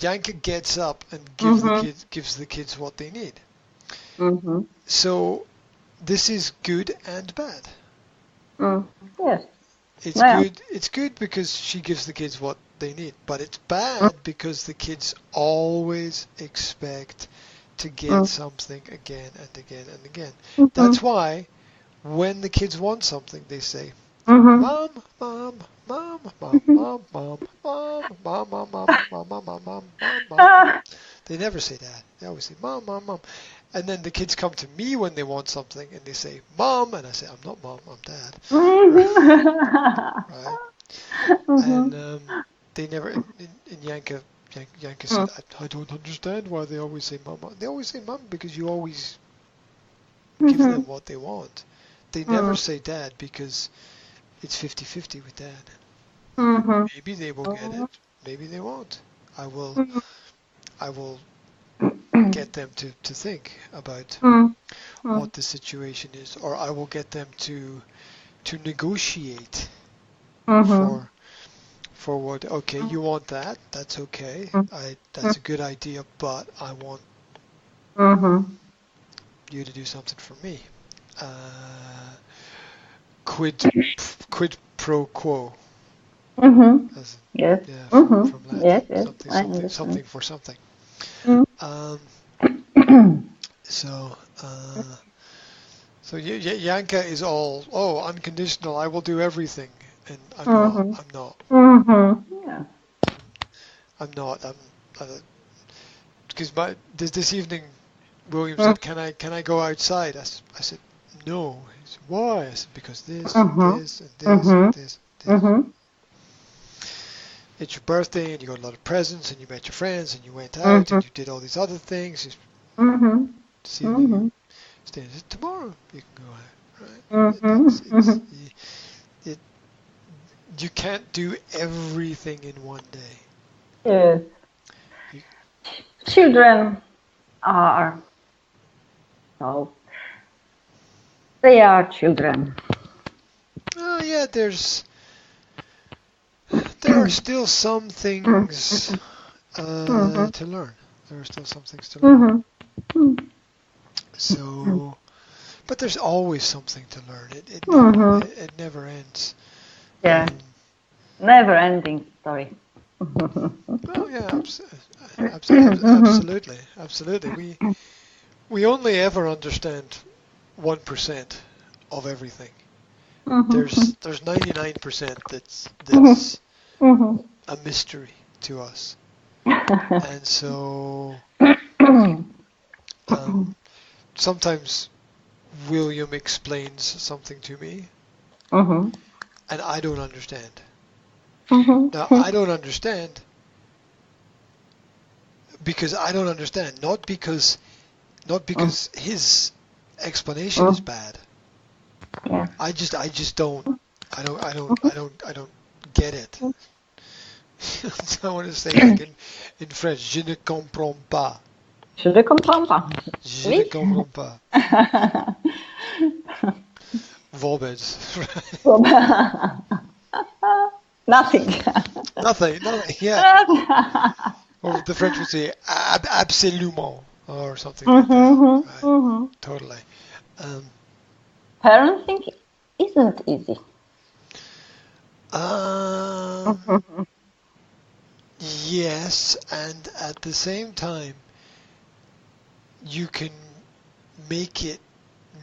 Yanka gets up and gives the kids what they need. So this is good and bad. Yes. It's good because she gives the kids what they need, but it's bad because the kids always expect to get something again and again and again. That's why when the kids want something, they say, Mom, Mom, Mom, Mom, Mom, Mom, Mom, Mom, Mom, Mom, Mom, Mom, Mom, Mom, Mom, Mom. They never say that. They always say, Mom, Mom, Mom. And then the kids come to me when they want something and they say, Mom, and I say, I'm not Mom, I'm Dad. Right? And they never, in Yanka said, I don't understand why they always say Mom. They always say Mom because you always give them what they want. They never say Dad because it's 50-50 with Dad. Maybe they will get it, maybe they won't. I will get them to think about what the situation is, or I will get them to negotiate for what. Okay, you want that? That's okay. That's a good idea, but I want you to do something for me. Quid pro quo. Yes. Yeah, from Latin. Yes. Something for something. So Yanka is all, unconditional. I will do everything, and I'm not. Yeah. I'm not. Because this evening, William said, "Can I go outside?" I said, "No." He said, "Why?" I said, "Because this and this and this and this and this." It's your birthday, and you got a lot of presents, and you met your friends, and you went out, and you did all these other things. See you. Tomorrow you can go out, right? You can't do everything in one day. Yes. Children are, they are children. Oh yeah, there are still some things to learn. There are still some things to learn. So, but there's always something to learn. It never ends. Yeah. Never ending story. Oh yeah, absolutely. We only ever understand 1% of everything. There's 99% that's a mystery to us, and so sometimes William explains something to me, and I don't understand. Now I don't understand because I don't understand, not because his explanation is bad. Yeah. I just don't get it. I want to say like in French, je ne comprends pas. Je ne comprends pas. Je ne comprends pas. Volbeds. Nothing. Nothing, yeah. Or the French would say absolument or something like that. Right. Totally. Parenting isn't easy. Yes, and at the same time, you can make it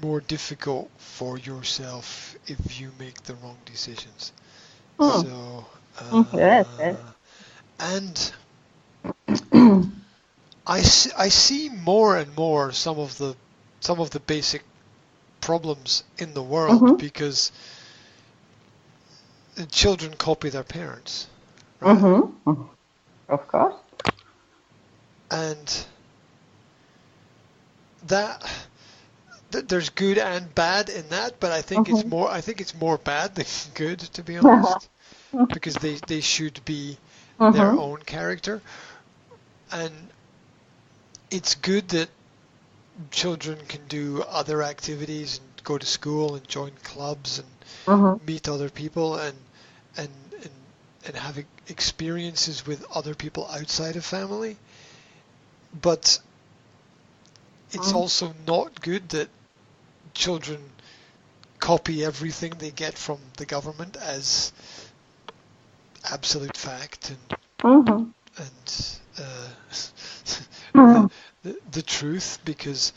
more difficult for yourself if you make the wrong decisions. So, Yes. and I see more and more some of the basic problems in the world because children copy their parents, right? Of course. And that there's good and bad in that, but I think it's more bad than good, to be honest, because they should be their own character, and it's good that children can do other activities and go to school and join clubs and meet other people and having experiences with other people outside of family, but it's also not good that children copy everything they get from the government as absolute fact and the truth, because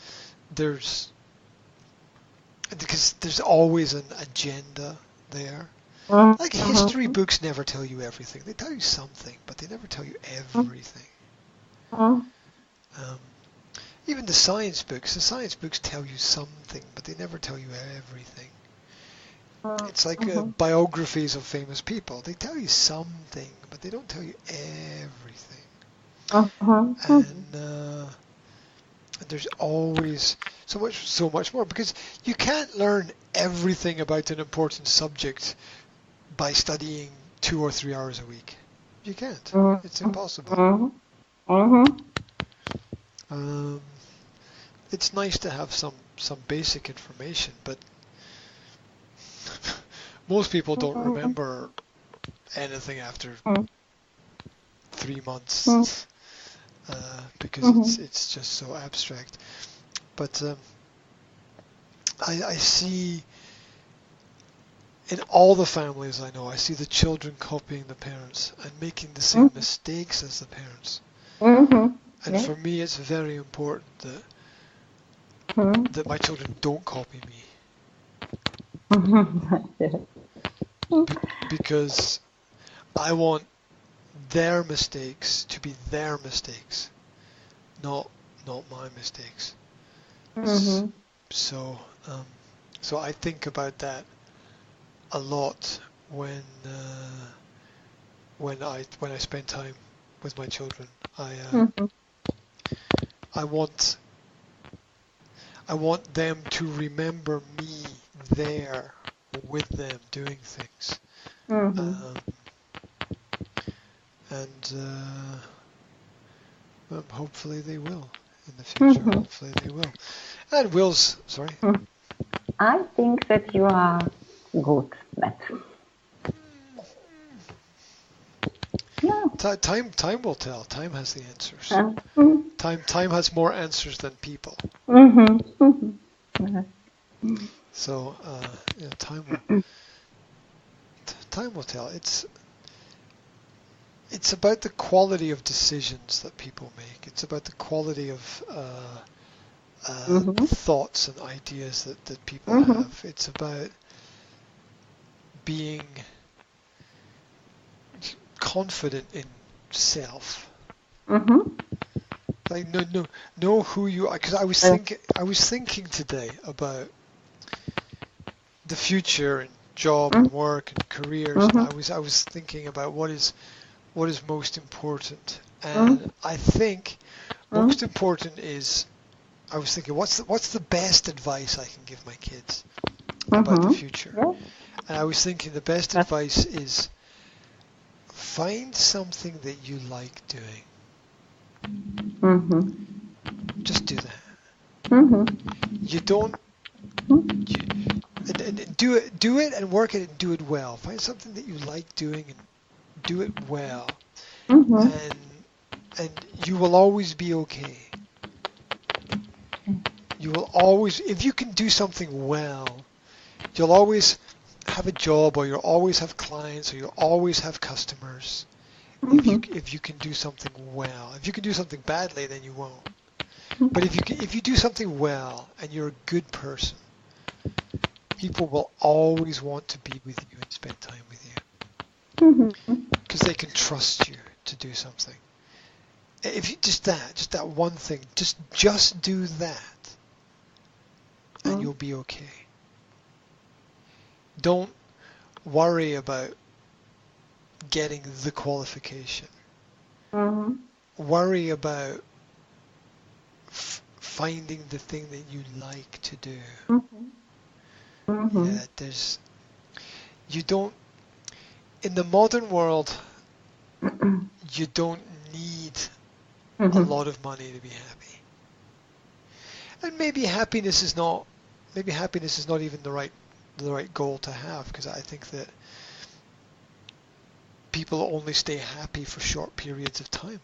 there's always an agenda there. Like history books never tell you everything. They tell you something, but they never tell you everything. Even the science books tell you something, but they never tell you everything. It's like biographies of famous people. They tell you something, but they don't tell you everything. And there's always so much more, because you can't learn everything about an important subject by studying 2 or 3 hours a week. You can't. It's impossible. It's nice to have some basic information, but most people don't remember anything after 3 months, because it's just so abstract. But I see in all the families I know, I see the children copying the parents and making the same mistakes as the parents. And for me, it's very important that my children don't copy me. Because I want their mistakes to be their mistakes, not my mistakes. So I think about that a lot when I spend time with my children. I want them to remember me there with them doing things. Hopefully they will in the future. Hopefully they will. And Will's, sorry. I think that you are good at. Yeah. Time will tell. Time has the answers. Time has more answers than people. So time will tell. It's about the quality of decisions that people make. It's about the quality of thoughts and ideas that people have. It's about being confident in self. Like know who you are. Because I was thinking today about the future and job and work and careers. And I was thinking about what is most important. And I think most important is, I was thinking, what's the best advice I can give my kids about the future? And I was thinking the best advice is, find something that you like doing. Just do that. You don't do it and work at it and do it well. Find something that you like doing and do it well. And you will always be okay. You will always, if you can do something well, you'll always have a job, or you'll always have clients, or you'll always have customers. If you can do something well. If you can do something badly, then you won't. But if you do something well and you're a good person, people will always want to be with you and spend time with you, because they can trust you to do something. If you just that one thing, just do that, and you'll be okay. Don't worry about getting the qualification. Worry about finding the thing that you like to do. In the modern world, you don't need a lot of money to be happy. And maybe happiness is not even the right goal to have, because I think that people only stay happy for short periods of time.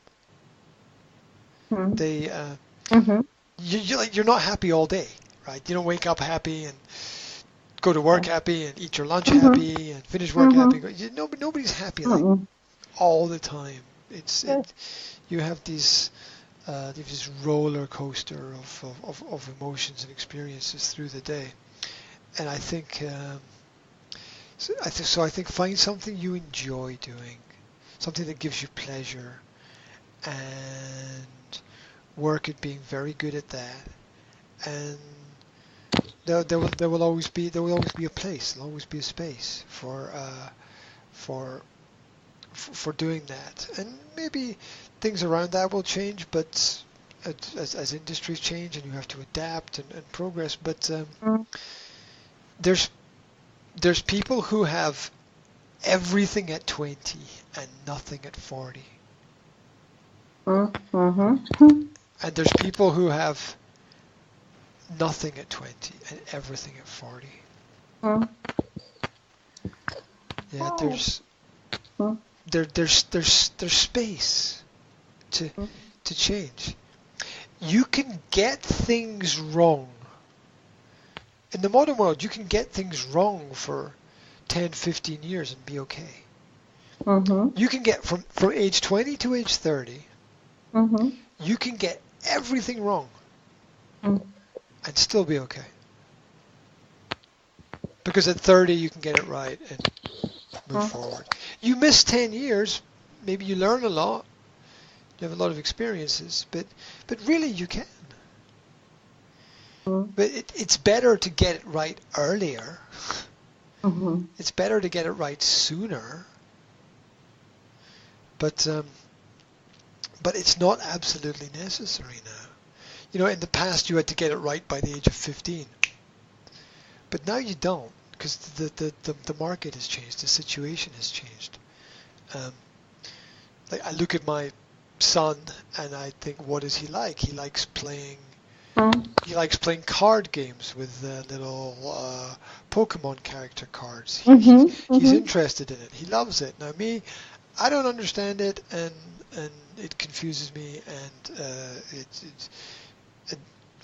Mm. They Mm-hmm. you're not happy all day, right? You don't wake up happy and go to work happy and eat your lunch happy and finish work happy. Nobody's happy like all the time. You have this roller coaster of emotions and experiences through the day, and I think I think find something you enjoy doing, something that gives you pleasure, and work at being very good at that, and there will always be a place, there'll always be a space for doing that. And maybe things around that will change, but as industries change and you have to adapt and progress. But there's people who have everything at 20 and nothing at 40. Mm-hmm. And there's people who have nothing at 20 and everything at 40. Yeah, there's space to change. You can get things wrong. In the modern world, you can get things wrong for 10, 15 years and be okay. You can get from age 20 to age 30, you can get everything wrong and still be okay. Because at 30 you can get it right and move forward. You miss 10 years, maybe you learn a lot, you have a lot of experiences, but really you can. But it's better to get it right earlier. It's better to get it right sooner. But it's not absolutely necessary now. You know, in the past you had to get it right by the age of 15. But now you don't, because the market has changed, the situation has changed. Like I look at my son and I think, what does he like? He likes playing card games with little Pokemon character cards. He's interested in it. He loves it. Now me, I don't understand it, and it confuses me, and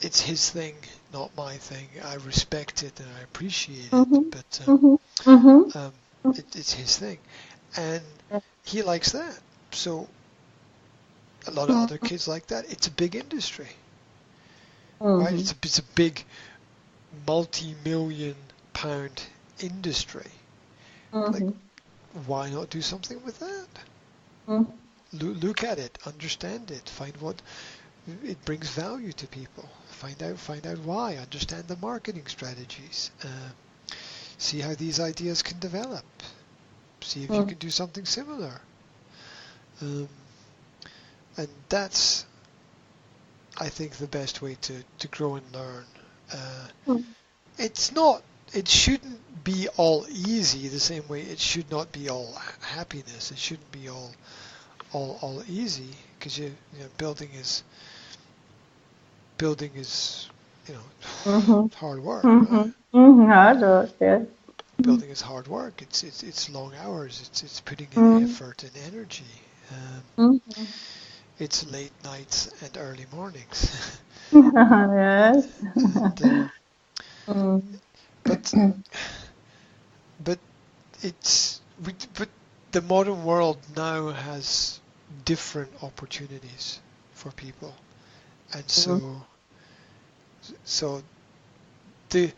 it's his thing, not my thing. I respect it and I appreciate it, but it's his thing, and he likes that. So a lot of other kids like that. It's a big industry, right? It's a big multi-million pound industry. Like, why not do something with that? Look at it, understand it, find what it brings value to people. Find out why. Understand the marketing strategies. See how these ideas can develop. See if you can do something similar. And that's, I think, the best way to grow and learn. It shouldn't be all easy the same way it should not be all happiness. It shouldn't be all easy, because building is hard work. Hard work, yeah. Building is hard work. It's long hours. It's putting in effort and energy. It's late nights and early mornings. Yes. But the modern world now has different opportunities for people, and so the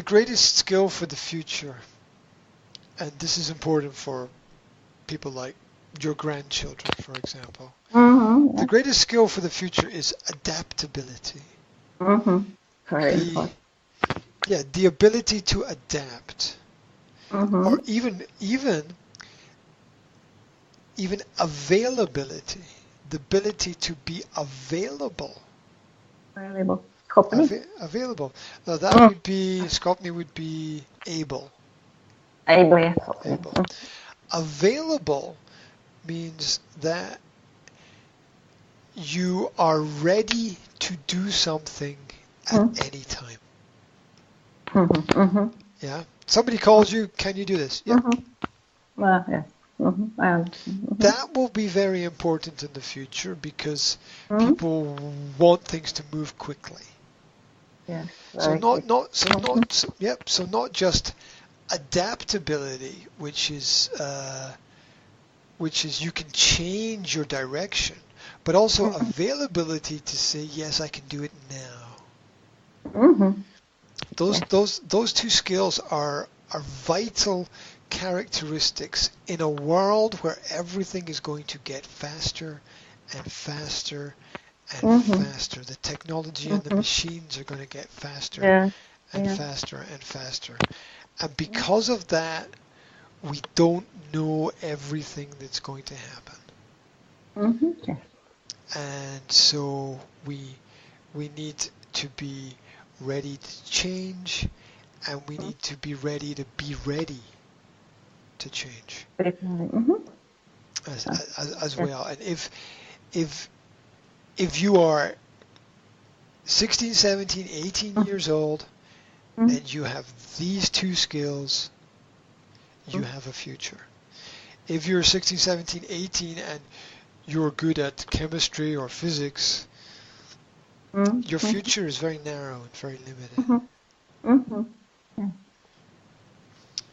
greatest skill for the future, and this is important for people like your grandchildren, for example. The greatest skill for the future is adaptability. Very important. Yeah, the ability to adapt, or even availability, the ability to be available. Available. Now that would be, Skopny would be able. Able, yes. Able. Available means that you are ready to do something at any time. Yeah. Somebody calls you, can you do this? Yeah. Yeah. That will be very important in the future because people want things to move quickly. Yes. So not just adaptability, which is you can change your direction, but also availability to say, yes, I can do it now. Those two skills are vital characteristics in a world where everything is going to get faster and faster and faster. The technology and the machines are going to get faster and faster and faster. And because of that, we don't know everything that's going to happen. Yes. And so we need to be ready to change, and we need to be ready to change as well. And if you are 16, 17, 18 years old and you have these two skills, you have a future. If you're 16, 17, 18 and you're good at chemistry or physics, your future is very narrow and very limited.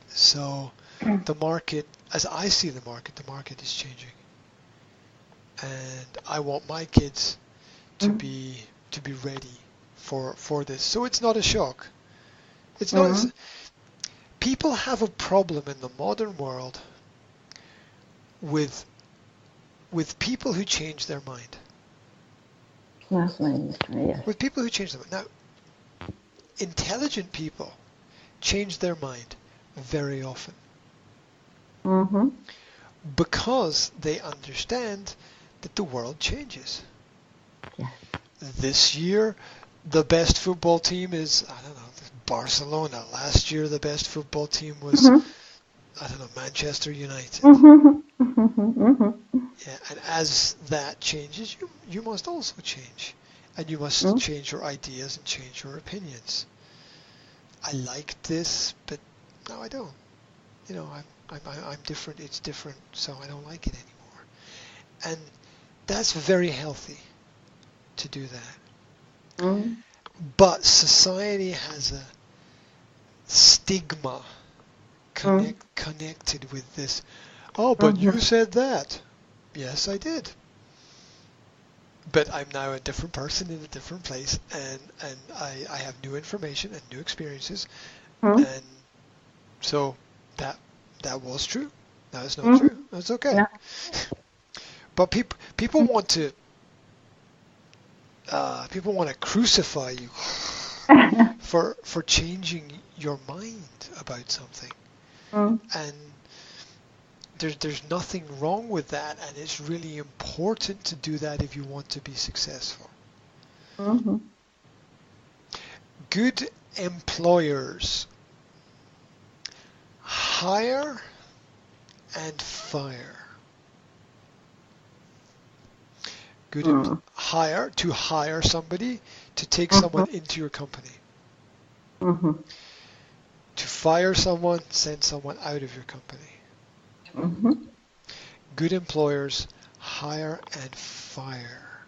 So the market, as I see the market is changing. And I want my kids to be ready for this. So it's not a shock. It's not. People have a problem in the modern world with people who change their mind. Yes. With people who change their mind. Now, intelligent people change their mind very often. Because they understand that the world changes. Yes. This year, the best football team is, I don't know, Barcelona. Last year, the best football team was, I don't know, Manchester United. Yeah, and as that changes, you must also change. And you must change your ideas and change your opinions. I like this, but no, I don't. You know, I'm different. It's different, so I don't like it anymore. And that's very healthy to do that. But society has a stigma connected with this. Oh, but you said that. Yes, I did. But I'm now a different person in a different place, and I have new information and new experiences, and so that was true. That is not true. That's okay. Yeah. But people want to crucify you for changing your mind about something, and there's nothing wrong with that, and it's really important to do that if you want to be successful. Good employers hire and fire. Good to hire somebody, to take someone into your company. To fire someone, send someone out of your company. Good employers hire and fire.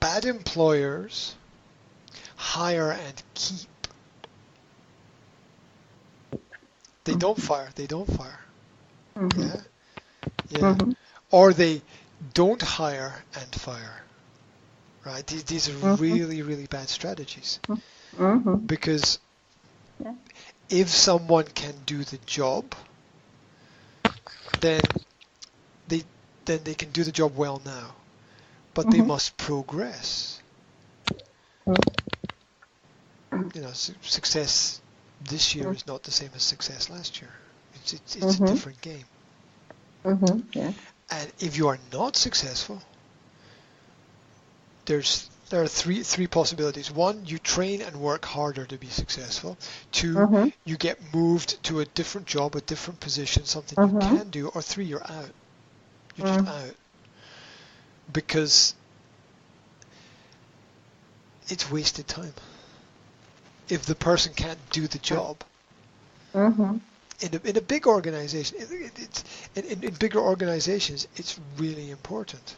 Bad employers hire and keep. They don't fire. Yeah. Or they don't hire and fire. Right? These are really, really bad strategies. Because if someone can do the job, then they can do the job well now. But they must progress. You know, success this year is not the same as success last year. It's a different game. Yeah. And if you are not successful, there are three possibilities. One, you train and work harder to be successful. Two, you get moved to a different job, a different position, something you can do. Or three, you're out. You're just out. Because it's wasted time. If the person can't do the job, in a big organization, it's in bigger organizations, it's really important.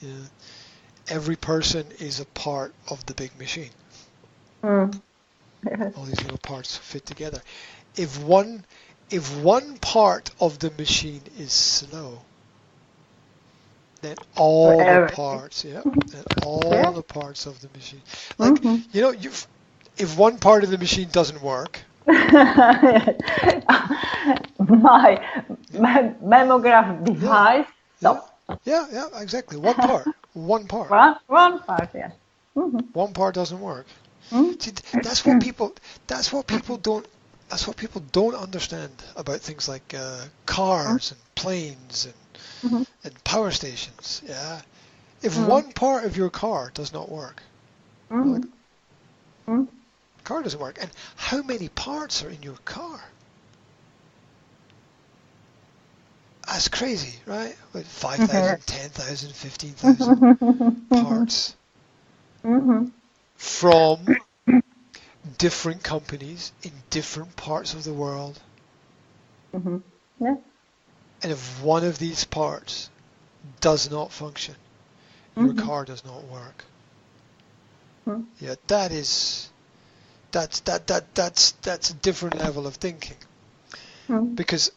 Yeah. Every person is a part of the big machine. All these little parts fit together. If one part of the machine is slow, then all the parts, then all the parts of the machine, like if one part of the machine doesn't work, my mammograph device stops. Yeah, exactly. One part. One part, yes. One part doesn't work. See, that's what people don't understand about things like cars and planes and power stations. Yeah, if one part of your car does not work, car doesn't work. And how many parts are in your car? That's crazy, right? With 5,000, 10,000, 15,000 parts from different companies in different parts of the world. Yeah. And if one of these parts does not function, your car does not work. Yeah, that's a different level of thinking. Because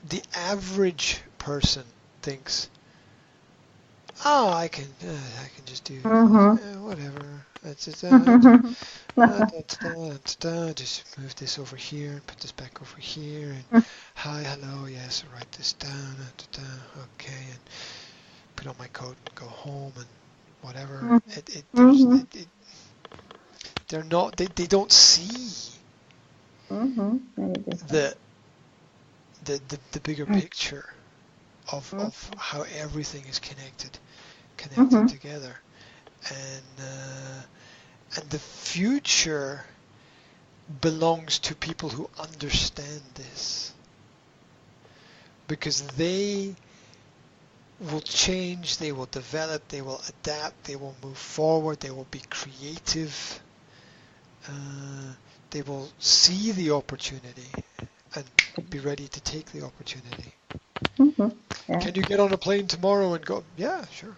the average person thinks, I can just do whatever. Just move this over here and put this back over here. And hi, hello, yes, write this down. Okay, and put on my coat and go home and whatever. They're not. They don't see the bigger picture of how everything is connected together, and the future belongs to people who understand this, because they will change, they will develop, they will adapt, they will move forward, they will be creative, they will see the opportunity and be ready to take the opportunity. Yeah. Can you get on a plane tomorrow and go? Yeah, sure.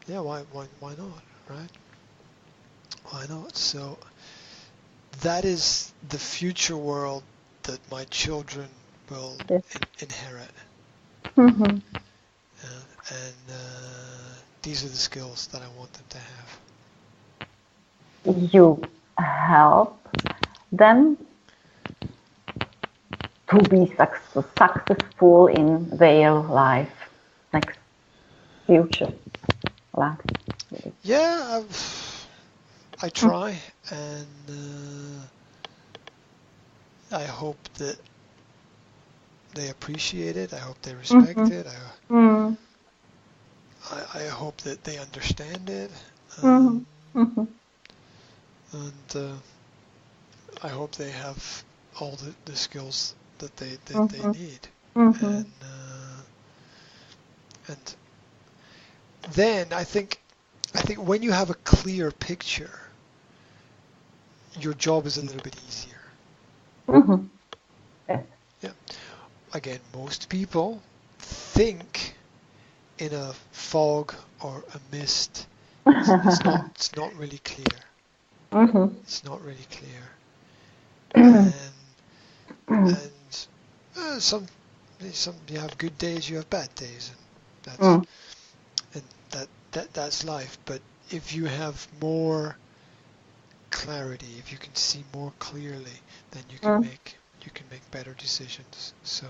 Yeah, why not, right? Why not? So that is the future world that my children will inherit. And these are the skills that I want them to have. You help them to be successful in their life, next future life. Yeah, I try, and I hope that they appreciate it. I hope they respect it. I hope that they understand it, and I hope they have all the skills that they need, and then I think when you have a clear picture, your job is a little bit easier. Yeah. Again, most people think in a fog or a mist. It's not really clear. It's not really clear. And some you have good days, you have bad days, and that's life. But if you have more clarity, if you can see more clearly, then you can make better decisions. So